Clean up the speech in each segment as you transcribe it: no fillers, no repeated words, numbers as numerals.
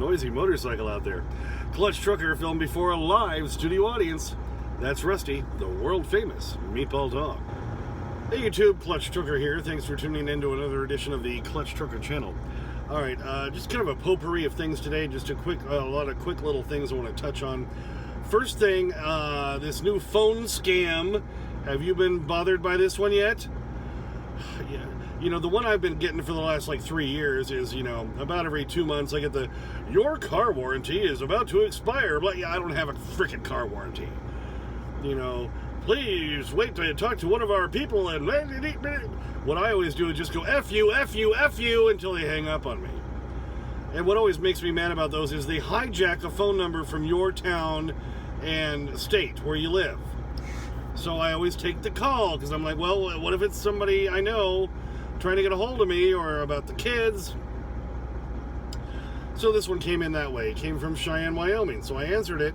noisy motorcycle out there. Clutch Trucker filmed before a live studio audience. That's Rusty, the world-famous Meatball Dog. Hey YouTube, Clutch Trucker here. Thanks for tuning in to another edition of the Clutch Trucker channel. Alright, just kind of a potpourri of things today. Just a lot of quick little things I want to touch on. First thing, this new phone scam. Have you been bothered by this one yet? Yeah. You know, the one I've been getting for the last, 3 years is, about every 2 months I get your car warranty is about to expire. But yeah, I don't have a freaking car warranty. Please wait to talk to one of our people. And what I always do is just go, F you, F you, F you, until they hang up on me. And what always makes me mad about those is they hijack a phone number from your town and state where you live. So I always take the call, because I'm like, well, what if it's somebody I know trying to get a hold of me, or about the kids? So this one came in that way. It came from Cheyenne, Wyoming. So I answered it,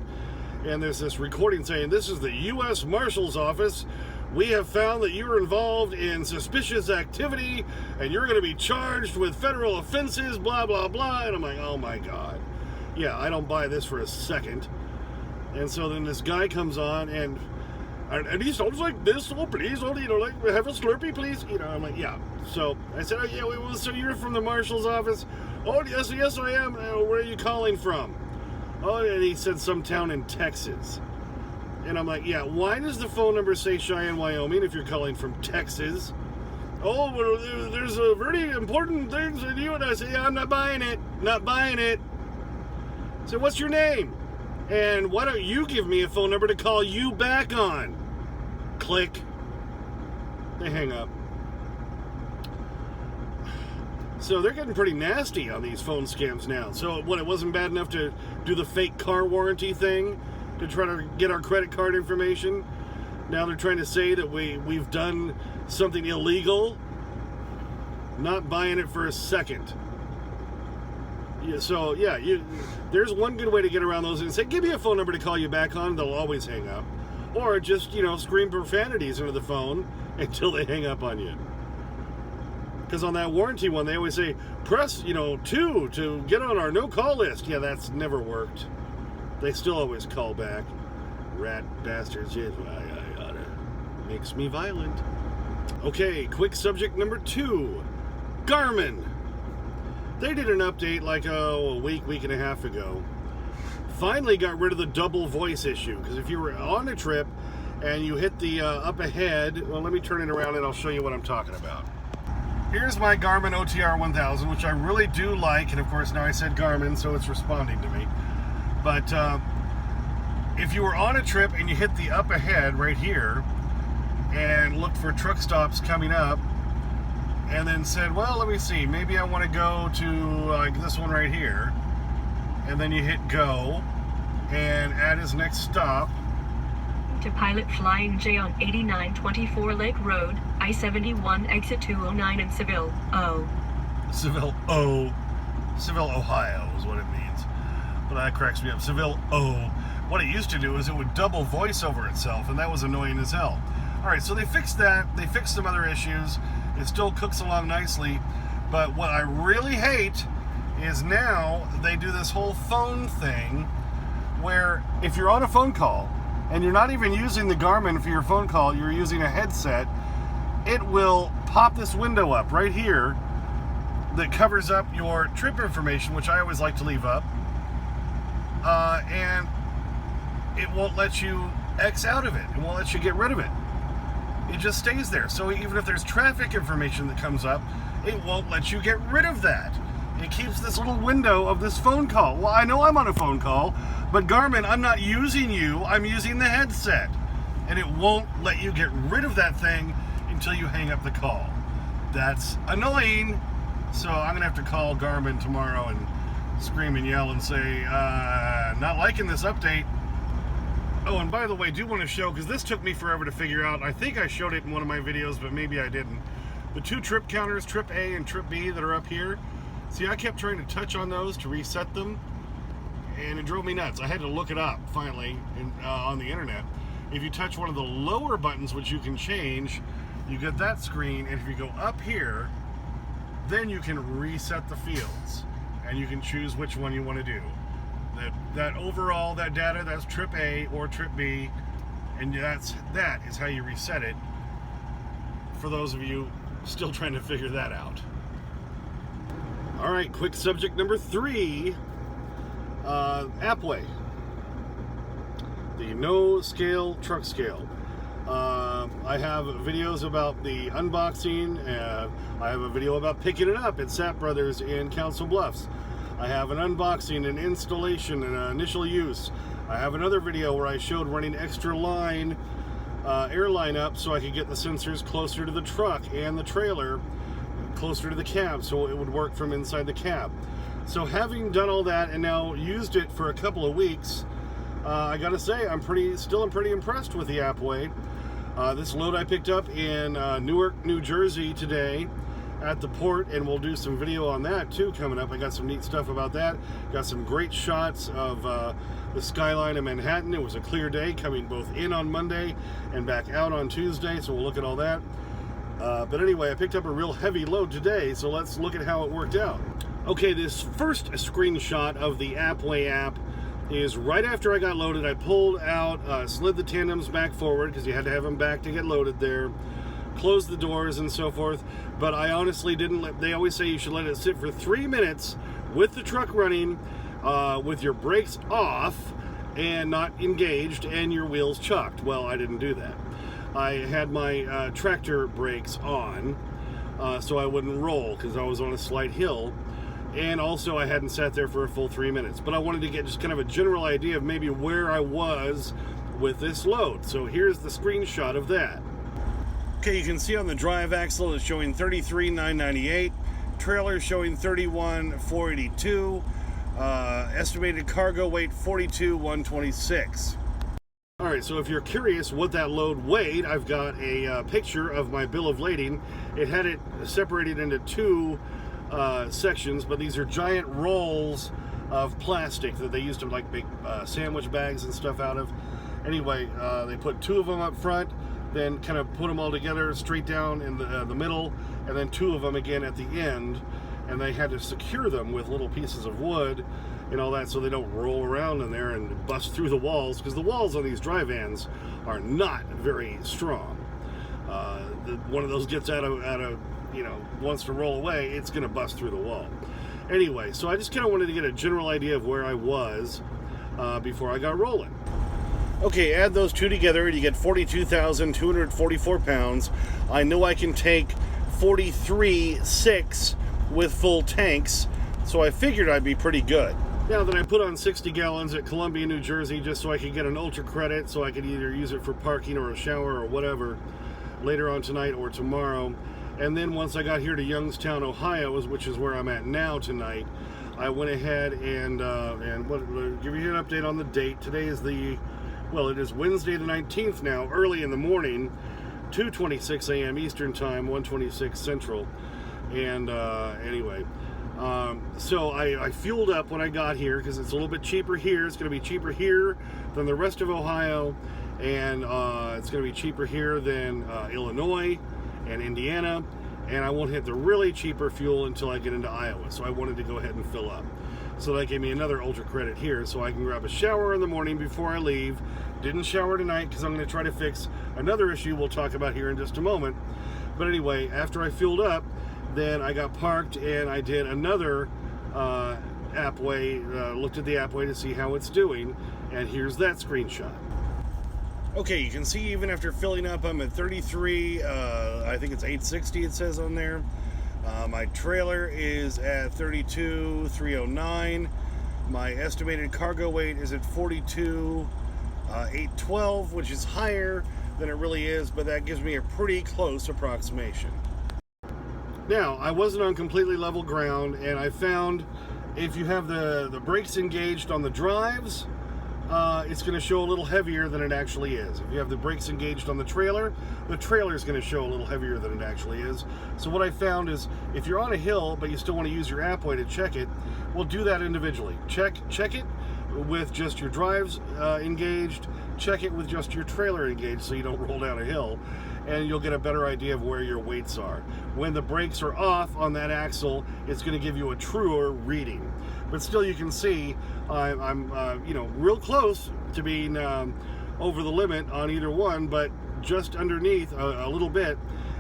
and there's this recording saying, this is the U.S. Marshal's Office. We have found that you're involved in suspicious activity, and you're going to be charged with federal offenses, blah, blah, blah. And I'm like, oh my God. Yeah, I don't buy this for a second. And so then this guy comes on, and he sounds like this. Oh, please, have a Slurpee, please. I'm like, yeah. So I said, oh, yeah, well, so you're from the Marshal's Office? Oh, yes, I am. Where are you calling from? Oh, and he said some town in Texas. And I'm like, yeah, why does the phone number say Cheyenne, Wyoming if you're calling from Texas? Oh, well, there's a very important things in you. And I say, yeah, I'm not buying it. Not buying it. So what's your name? And why don't you give me a phone number to call you back on? Click. They hang up. So they're getting pretty nasty on these phone scams now. So what, it wasn't bad enough to do the fake car warranty thing to try to get our credit card information? Now they're trying to say that we've done something illegal? Not buying it for a second. Yeah, so yeah, there's one good way to get around those and say, give me a phone number to call you back on. They'll always hang up. Or just, scream profanities into the phone until they hang up on you. Because on that warranty one, they always say, press, 2 to get on our no-call list. Yeah, that's never worked. They still always call back. Rat bastards. Yeah, makes me violent. Okay, quick subject number 2. Garmin. They did an update a week and a half ago. Finally got rid of the double voice issue. Because if you were on a trip and you hit the up ahead, well, let me turn it around and I'll show you what I'm talking about. Here's my Garmin OTR 1000, which I really do like. And of course, now I said Garmin, so it's responding to me. But if you were on a trip and you hit the up ahead right here and looked for truck stops coming up, and then said, well, let me see, maybe I want to go to this one right here, and then you hit go and add his next stop to Pilot Flying J on 8924 Lake Road, I-71 exit 209 in Seville, Seville, Ohio is what it means. But that cracks me up. Seville, what it used to do is it would double voice over itself, and that was annoying as hell. Alright, so they fixed that. They fixed some other issues. It still cooks along nicely, but what I really hate is now they do this whole phone thing where if you're on a phone call and you're not even using the Garmin for your phone call, you're using a headset, it will pop this window up right here that covers up your trip information, which I always like to leave up, and it won't let you X out of it. It won't let you get rid of it. It just stays there. So even if there's traffic information that comes up, it won't let you get rid of that. It keeps this little window of this phone call. Well, I know I'm on a phone call, but Garmin, I'm not using you. I'm using the headset. And it won't let you get rid of that thing until you hang up the call. That's annoying. So I'm going to have to call Garmin tomorrow and scream and yell and say, not liking this update. Oh, and by the way, I do want to show, because this took me forever to figure out. I think I showed it in one of my videos, but maybe I didn't. The 2 trip counters, trip A and trip B, that are up here. See, I kept trying to touch on those to reset them, and it drove me nuts. I had to look it up, finally, on the internet. If you touch one of the lower buttons, which you can change, you get that screen, and if you go up here, then you can reset the fields. and you can choose which one you want to do. That overall, that data, that's trip A or trip B, and that is how you reset it, for those of you still trying to figure that out. All right, quick subject number 3, Appway, the no scale truck scale. I have videos about the unboxing. I have a video about picking it up at Sap Brothers in Council Bluffs. I have an unboxing, an installation, and an initial use. I have another video where I showed running extra line, airline up so I could get the sensors closer to the truck and the trailer, closer to the cab, so it would work from inside the cab. So having done all that and now used it for a couple of weeks, I gotta say I'm pretty impressed with the Appway. This load I picked up in Newark, New Jersey today at the port, and we'll do some video on that too coming up. I got some neat stuff about that. Got some great shots of the skyline of Manhattan. It was a clear day, coming both in on Monday and back out on Tuesday, so we'll look at all that. But anyway, I picked up a real heavy load today, so let's look at how it worked out. Okay, this first screenshot of the Appway app is right after I got loaded. I pulled out, slid the tandems back forward because you had to have them back to get loaded there, closed the doors and so forth, but I honestly didn't they always say you should let it sit for 3 minutes with the truck running, with your brakes off and not engaged and your wheels chucked. Well, I didn't do that. I had my tractor brakes on, so I wouldn't roll because I was on a slight hill. And also I hadn't sat there for a full 3 minutes, but I wanted to get just kind of a general idea of maybe where I was with this load. So here's the screenshot of that. Okay, you can see on the drive axle it's showing 33,998, trailer showing 31,482, estimated cargo weight 42,126. All right, so if you're curious what that load weighed, I've got a picture of my bill of lading. It had it separated into 2 sections, but these are giant rolls of plastic that they used to like make sandwich bags and stuff out of. Anyway, they put 2 of them up front, then kind of put them all together straight down in the middle, and then 2 of them again at the end, and they had to secure them with little pieces of wood and all that so they don't roll around in there and bust through the walls, because the walls on these dry vans are not very strong. One of those gets out of wants to roll away, it's going to bust through the wall. Anyway, so I just kind of wanted to get a general idea of where I was before I got rolling. Okay, add those 2 together and you get 42,244 pounds. I know I can take 43.6 with full tanks, so I figured I'd be pretty good. Now then, I put on 60 gallons at Columbia, New Jersey, just so I could get an ultra credit, so I could either use it for parking or a shower or whatever later on tonight or tomorrow. And then once I got here to Youngstown, Ohio, which is where I'm at now tonight, I went ahead and give you an update on the date. Today is it is Wednesday the 19th now, early in the morning, 2:26 a.m. Eastern Time, 1:26 Central. And anyway, so I fueled up when I got here because it's a little bit cheaper here. It's going to be cheaper here than the rest of Ohio, and it's going to be cheaper here than Illinois and Indiana, and I won't hit the really cheaper fuel until I get into Iowa. So I wanted to go ahead and fill up. So that gave me another ultra credit here, so I can grab a shower in the morning before I leave. Didn't shower tonight because I'm going to try to fix another issue we'll talk about here in just a moment. But anyway, after I filled up, then I got parked and I did another Appway, looked at the Appway to see how it's doing, and here's that screenshot. Okay, you can see even after filling up, I'm at 33, I think it's 860 it says on there. My trailer is at 32,309. My estimated cargo weight is at 42,812, which is higher than it really is, but that gives me a pretty close approximation. Now, I wasn't on completely level ground, and I found if you have the brakes engaged on the drives, it's going to show a little heavier than it actually is. If you have the brakes engaged on the trailer is going to show a little heavier than it actually is. So what I found is if you're on a hill but you still want to use your Appway to check it, we'll do that individually. Check it with just your drives engaged, check it with just your trailer engaged so you don't roll down a hill, and you'll get a better idea of where your weights are. When the brakes are off on that axle, it's going to give you a truer reading. But still, you can see I'm real close to being over the limit on either one, but just underneath a little bit.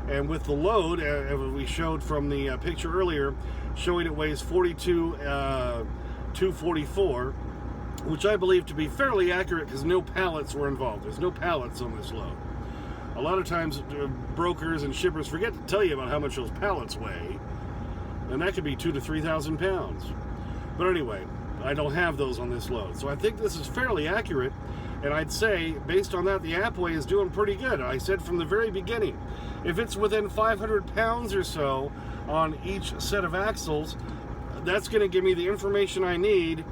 And with the load, as we showed from the picture earlier, showing it weighs 244, which I believe to be fairly accurate because no pallets were involved. There's no pallets on this load. A lot of times brokers and shippers forget to tell you about how much those pallets weigh, and that could be 2,000 to 3,000 pounds. But anyway, I don't have those on this load. So I think this is fairly accurate, and I'd say, based on that, the Appway is doing pretty good. I said from the very beginning, if it's within 500 pounds or so on each set of axles, that's going to give me the information I need.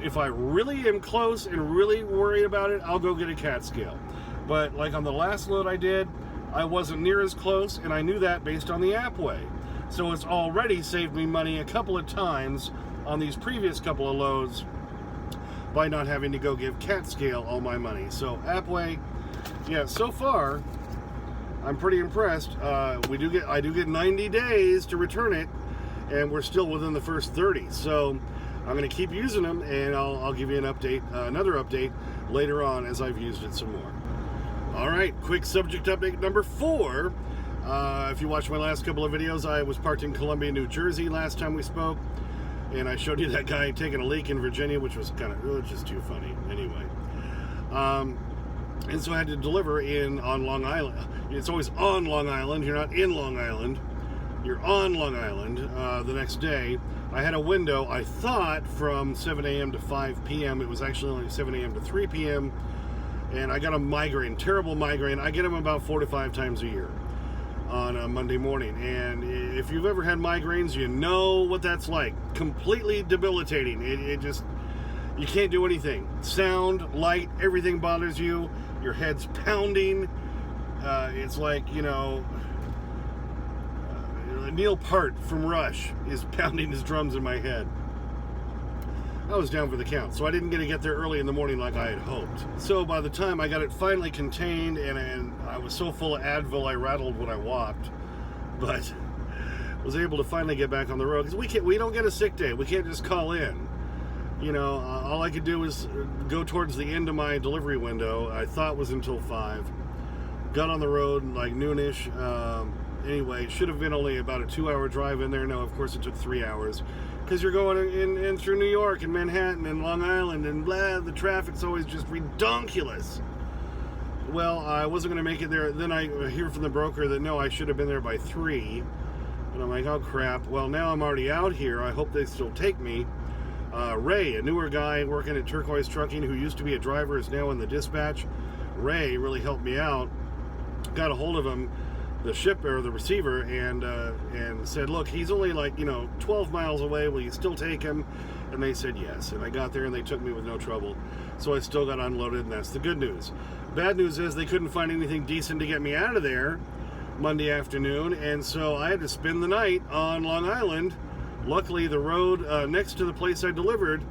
If I really am close and really worried about it, I'll go get a CAT scale. But like on the last load I did, I wasn't near as close, and I knew that based on the Appway. So it's already saved me money a couple of times on these previous couple of loads by not having to go give CAT scale all my money. So Appway, yeah, so far I'm pretty impressed. I do get 90 days to return it, and we're still within the first 30. So I'm going to keep using them, and I'll give you an update, another update later on as I've used it some more. All right, quick subject update number 4. If you watched my last couple of videos, I was parked in Columbia, New Jersey last time we spoke, and I showed you that guy taking a leak in Virginia, which was just too funny. Anyway, and so I had to deliver on Long Island. It's always on Long Island. You're not in Long Island. You're on Long Island the next day. I had a window, I thought, from 7 a.m. to 5 p.m. It was actually only 7 a.m. to 3 p.m. And I got a migraine, terrible migraine. I get them about 4 to 5 times a year on a Monday morning. And if you've ever had migraines, you know what that's like. Completely debilitating. It just, you can't do anything. Sound, light, everything bothers you. Your head's pounding. It's like, Neil Peart from Rush is pounding his drums in my head. I was down for the count, so I didn't get there early in the morning like I had hoped. So by the time I got it finally contained, and I was so full of Advil I rattled when I walked, but was able to finally get back on the road, because we don't get a sick day. We can't just call in. All I could do was go towards the end of my delivery window. I thought was until 5. Got on the road like noonish. Anyway, it should have been only about a 2-hour drive in there. No, of course it took 3 hours. Because you're going in through New York and Manhattan and Long Island and blah, the traffic's always just redonkulous. Well, I wasn't going to make it there. Then I hear from the broker that no, I should have been there by 3. And I'm like, oh crap. Well, now I'm already out here. I hope they still take me. Ray, a newer guy working at Turquoise Trucking who used to be a driver, is now in the dispatch. Ray really helped me out. Got a hold of him, the shipper, the receiver, and said, look, he's only 12 miles away. Will you still take him? And they said yes. And I got there and they took me with no trouble. So I still got unloaded, and that's the good news. Bad news is they couldn't find anything decent to get me out of there Monday afternoon, and so I had to spend the night on Long Island. Luckily, the road next to the place I delivered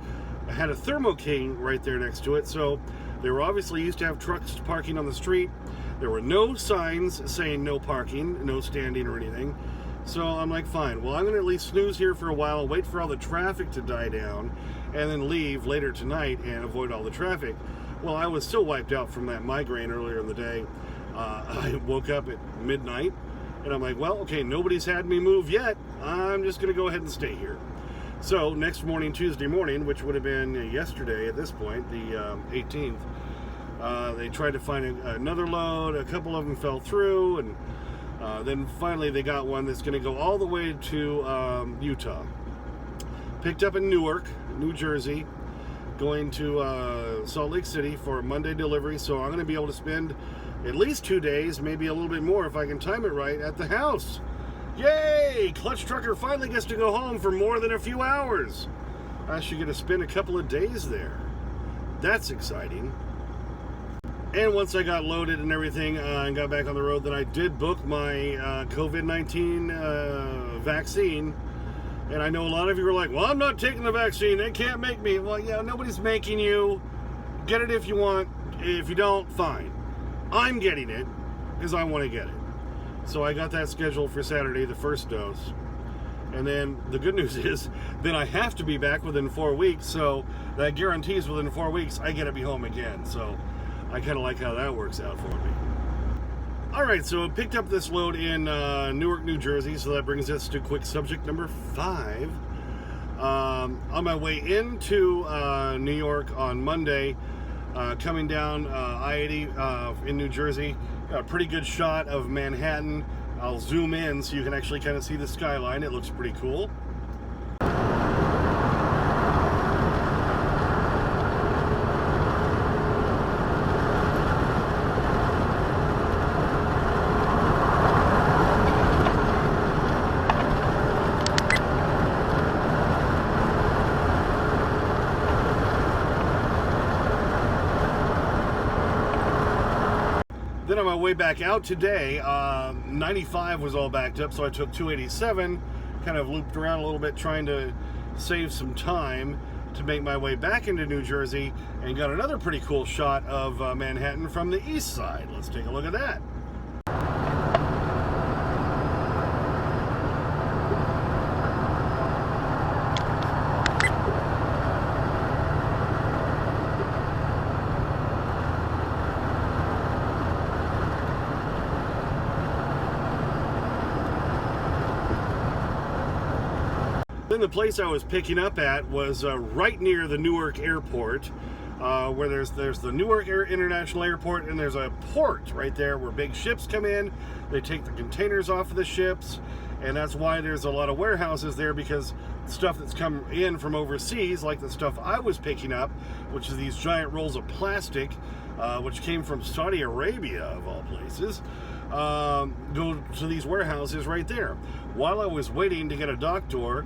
had a Thermo King right there next to it, so they were obviously used to have trucks parking on the street. There were no signs saying no parking, no standing or anything. So I'm like, fine, well, I'm going to at least snooze here for a while, wait for all the traffic to die down, and then leave later tonight and avoid all the traffic. Well, I was still wiped out from that migraine earlier in the day. I woke up at midnight, and I'm like, well, okay, nobody's had me move yet. I'm just going to go ahead and stay here. So next morning, Tuesday morning, which would have been yesterday at this point, the 18th, they tried to find another load. A couple of them fell through, and then finally they got one that's going to go all the way to Utah. Picked up in Newark, New Jersey, going to Salt Lake City for a Monday delivery. So I'm going to be able to spend at least 2 days, maybe a little bit more if I can time it right, at the house. Yay! Clutch Trucker finally gets to go home for more than a few hours. I should get to spend a couple of days there. That's exciting. And once I got loaded and everything and got back on the road, then I did book my COVID-19 vaccine. And I know a lot of you are like, well, I'm not taking the vaccine. They can't make me. Well, yeah, nobody's making you. Get it if you want. If you don't, fine. I'm getting it because I want to get it. So I got that scheduled for Saturday, the first dose. And then the good news is, then I have to be back within 4 weeks. So that guarantees within 4 weeks, I get to be home again. So I kind of like how that works out for me. All right, so I picked up this load in Newark, New Jersey. So that brings us to quick subject number 5. On my way into New York on Monday, coming down I-80 in New Jersey, got a pretty good shot of Manhattan. I'll zoom in so you can actually kind of see the skyline. It looks pretty cool. Then on my way back out today, 95 was all backed up, so I took 287, kind of looped around a little bit trying to save some time to make my way back into New Jersey, and got another pretty cool shot of Manhattan from the east side. Let's take a look at that. Then the place I was picking up at was right near the Newark airport, where there's the Newark International Airport, and there's a port right there where big ships come in. They take the containers off of the ships, and that's why there's a lot of warehouses there, because stuff that's come in from overseas, like the stuff I was picking up, which is these giant rolls of plastic, which came from Saudi Arabia, of all places, go to these warehouses right there. While I was waiting to get a dock door,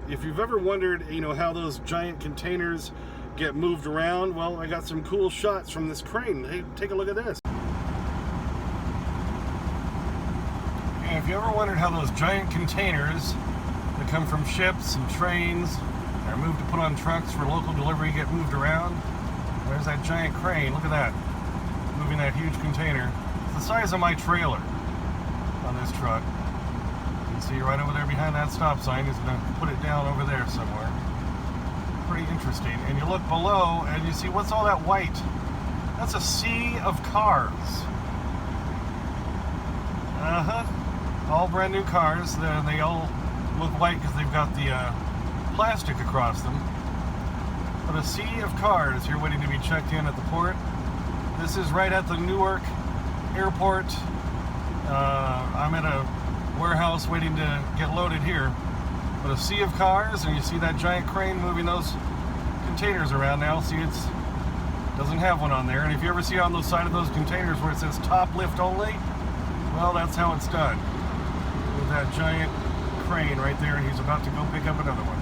if you've ever wondered, how those giant containers get moved around, well, I got some cool shots from this crane. Hey, take a look at this. And if you ever wondered how those giant containers that come from ships and trains are moved to put on trucks for local delivery get moved around, there's that giant crane. Look at that, moving that huge container. It's the size of my trailer on this truck. You can see right over there behind that stop sign. He's going to put it down over there somewhere. Pretty interesting. And you look below and you see, what's all that white? That's a sea of cars. All brand new cars. They all look white because they've got the plastic across them. But a sea of cars here waiting to be checked in at the port. This is right at the Newark airport. I'm at a warehouse waiting to get loaded here. But a sea of cars, and you see that giant crane moving those containers around now. See, it doesn't have one on there. And if you ever see on the side of those containers where it says top lift only, well, that's how it's done. With that giant crane right there, and he's about to go pick up another one.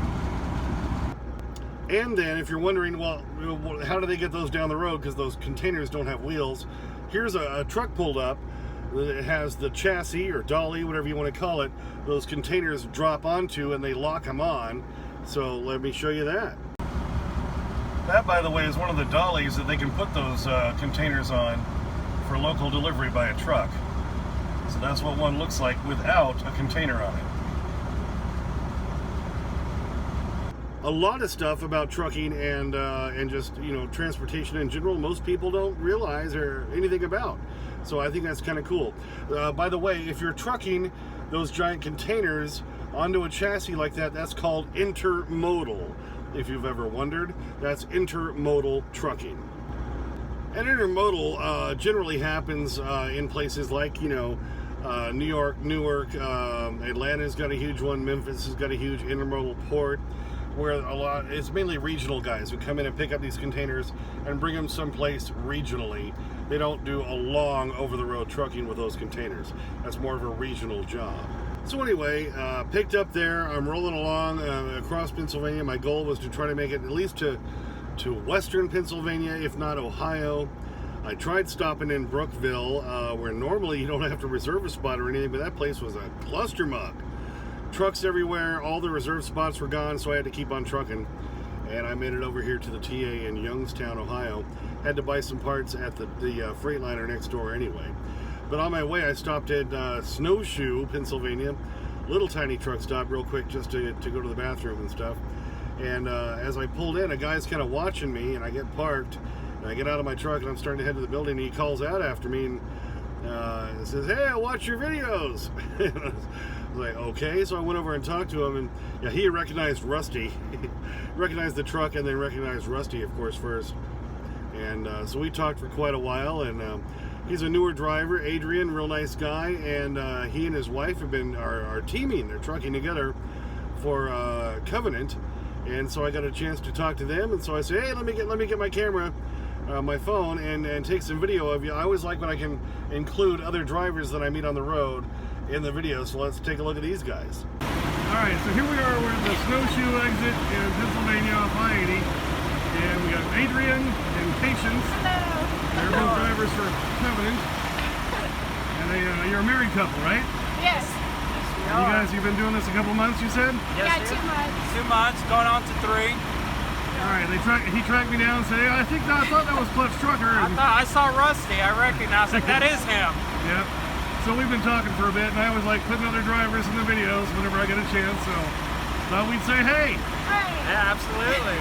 And then, if you're wondering, well, how do they get those down the road? Because those containers don't have wheels. Here's a truck pulled up. It has the chassis or dolly, whatever you want to call it. Those containers drop onto and they lock them on. So let me show you that. That, by the way, is one of the dollies that they can put those containers on for local delivery by a truck. So that's what one looks like without a container on it. A lot of stuff about trucking and just transportation in general, most people don't realize or anything about. So I think that's kind of cool. By the way, if you're trucking those giant containers onto a chassis like that, that's called intermodal. If you've ever wondered, that's intermodal trucking. And intermodal generally happens in places like, New York, Newark, Atlanta's got a huge one, Memphis has got a huge intermodal port, where it's mainly regional guys who come in and pick up these containers and bring them someplace regionally. They don't do a long over-the-road trucking with those containers. That's more of a regional job. So anyway, picked up there. I'm rolling along across Pennsylvania. My goal was to try to make it at least to western Pennsylvania, if not Ohio. I tried stopping in Brookville, where normally you don't have to reserve a spot or anything, but that place was a cluster muck. Trucks everywhere, all the reserve spots were gone, so I had to keep on trucking. And I made it over here to the TA in Youngstown, Ohio. Had to buy some parts at the Freightliner next door anyway. But on my way, I stopped at Snowshoe, Pennsylvania, little tiny truck stop, real quick, just to go to the bathroom and stuff. And as I pulled in, a guy's kind of watching me, and I get parked, and I get out of my truck, and I'm starting to head to the building, and he calls out after me, and says, "Hey, I watch your videos." I was like, okay. So I went over and talked to him, and yeah, he recognized Rusty. He recognized the truck, and then recognized Rusty, of course, first. And so we talked for quite a while, and he's a newer driver, Adrian, real nice guy, and he and his wife are teaming. They're trucking together for Covenant, and so I got a chance to talk to them. And so I said, "Hey, let me get my camera, my phone, and take some video of you." I always like when I can include other drivers that I meet on the road in the video. So let's take a look at these guys. All right, so here we are. We're at the Snowshoe exit in Pennsylvania off I-80, and we got Adrian and Patience. Hello. They're both drivers for Covenant, and you're a married couple, right? Yes. And you guys, you've been doing this a couple months, you said? Yes, yeah, 2 months. 2 months, going on to 3. All right, he tracked me down and said, "Hey, I thought that was Clutch Trucker." And I saw Rusty, I recognized, like, that is him. Yep. So we've been talking for a bit, and I always like putting other drivers in the videos whenever I get a chance, so thought we'd say hey. Hi. Yeah, absolutely.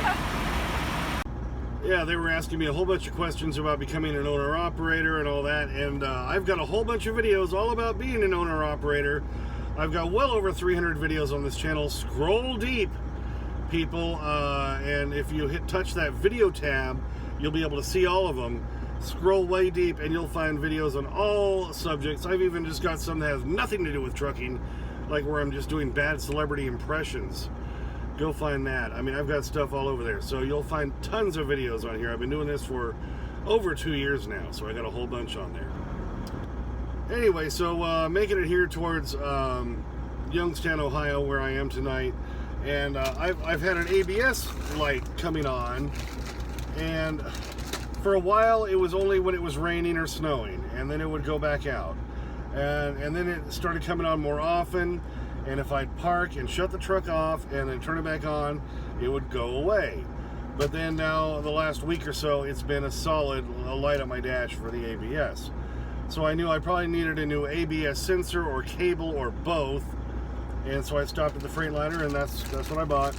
Yeah, they were asking me a whole bunch of questions about becoming an owner-operator and all that, and I've got a whole bunch of videos all about being an owner-operator. I've got well over 300 videos on this channel. Scroll deep, people, and if you touch that video tab, you'll be able to see all of them. Scroll way deep, and you'll find videos on all subjects. I've even just got some that has nothing to do with trucking, like where I'm just doing bad celebrity impressions. Go find that. I mean, I've got stuff all over there. So you'll find tons of videos on here. I've been doing this for over 2 years now, so I got a whole bunch on there. Anyway, so making it here towards Youngstown, Ohio, where I am tonight. And I've had an ABS light coming on. And for a while, it was only when it was raining or snowing. And then it would go back out. And then it started coming on more often. And if I'd park and shut the truck off and then turn it back on, it would go away. But then now, the last week or so, it's been a light on my dash for the ABS. So I knew I probably needed a new ABS sensor or cable or both. And so I stopped at the Freightliner, and that's what I bought.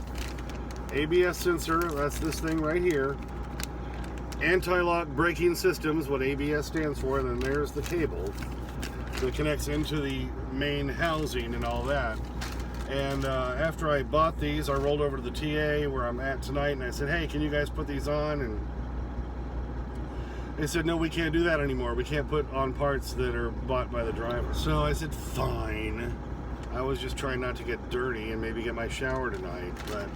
ABS sensor, that's this thing right here. Anti-lock braking system is what ABS stands for, and then there's the cable that connects into the main housing and all that. And after I bought these, I rolled over to the TA where I'm at tonight, and I said, "Hey, can you guys put these on?" And they said, "No, we can't do that anymore. We can't put on parts that are bought by the driver." So I said, fine. I was just trying not to get dirty and maybe get my shower tonight. But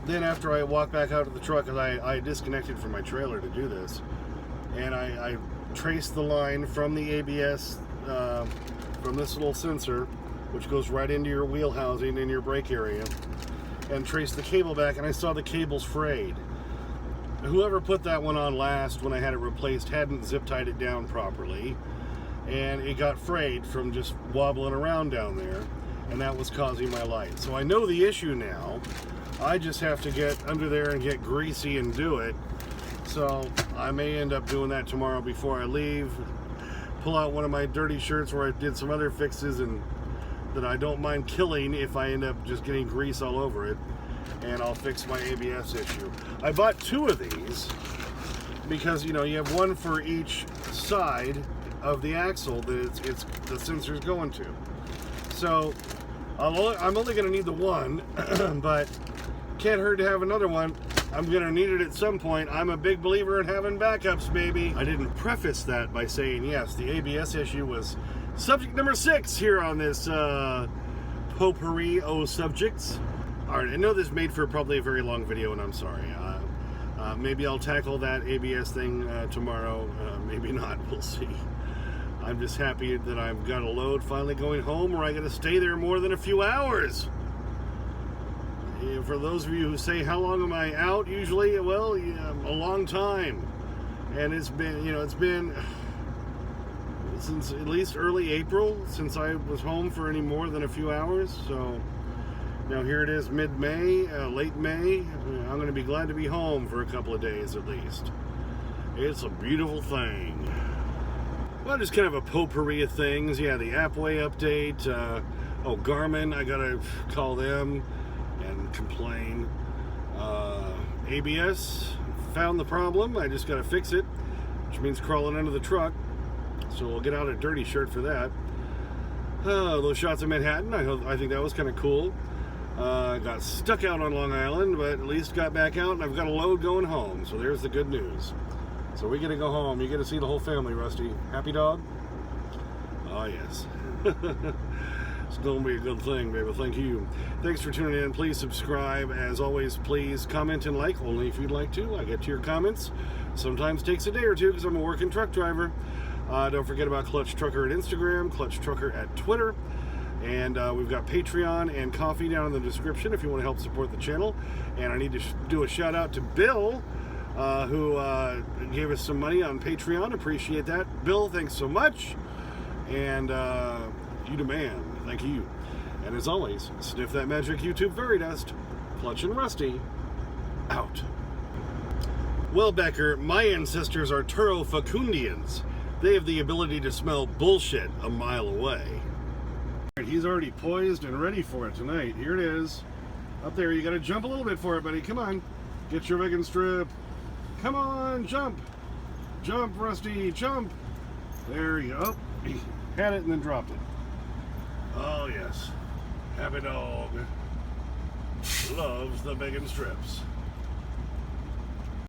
then after I walked back out of the truck, because I disconnected from my trailer to do this, and I traced the line from the ABS, from this little sensor, which goes right into your wheel housing in your brake area, and traced the cable back, and I saw the cable's frayed. Whoever put that one on last when I had it replaced hadn't zip tied it down properly, and it got frayed from just wobbling around down there, and that was causing my light. So I know the issue now. I just have to get under there and get greasy and do it. So I may end up doing that tomorrow before I leave. Pull out one of my dirty shirts where I did some other fixes and that I don't mind killing if I end up just getting grease all over it, and I'll fix my ABS issue. I bought 2 of these because, you know, you have one for each side of the axle that the sensor's going to. So I'm only going to need the one, but can't hurt to have another one. I'm going to need it at some point. I'm a big believer in having backups, baby. I didn't preface that by saying, yes, the ABS issue was subject number 6 here on this potpourri of subjects. All right, I know this made for probably a very long video, and I'm sorry. Maybe I'll tackle that ABS thing tomorrow. Maybe not. We'll see. I'm just happy that I've got a load finally going home, or I got to stay there more than a few hours. For those of you who say, how long am I out usually? Well, yeah, a long time. And it's been since at least early April since I was home for any more than a few hours. So now here it is, mid-May, late May. I'm going to be glad to be home for a couple of days at least. It's a beautiful thing. Well, just kind of a potpourri of things. Yeah, the Appway update. Garmin, I gotta call them and complain. ABS, found the problem. I just gotta fix it, which means crawling under the truck. So we'll get out a dirty shirt for that. Those shots of Manhattan, I think that was kind of cool. Got stuck out on Long Island, but at least got back out, and I've got a load going home. So there's the good news. So we get to go home. You get to see the whole family, Rusty. Happy dog? Oh, yes. It's going to be a good thing, baby. Thank you. Thanks for tuning in. Please subscribe. As always, please comment and like, only if you'd like to. I get to your comments. Sometimes takes a day or two because I'm a working truck driver. Don't forget about Clutch Trucker at Instagram, Clutch Trucker at Twitter. And we've got Patreon and coffee down in the description if you want to help support the channel. And I need to do a shout out to Bill, who gave us some money on Patreon. Appreciate that. Bill, thanks so much. And you the man. Thank you. And as always, sniff that magic YouTube fairy dust. Clutch and Rusty, out. Well, Becker, my ancestors are Turo Facundians. They have the ability to smell bullshit a mile away. He's already poised and ready for it tonight. Here it is. Up there, you gotta jump a little bit for it, buddy. Come on. Get your vegan strip. Come on, jump. Jump, Rusty, jump. There you go. He had it and then dropped it. Oh, yes. Happy dog loves the vegan strips.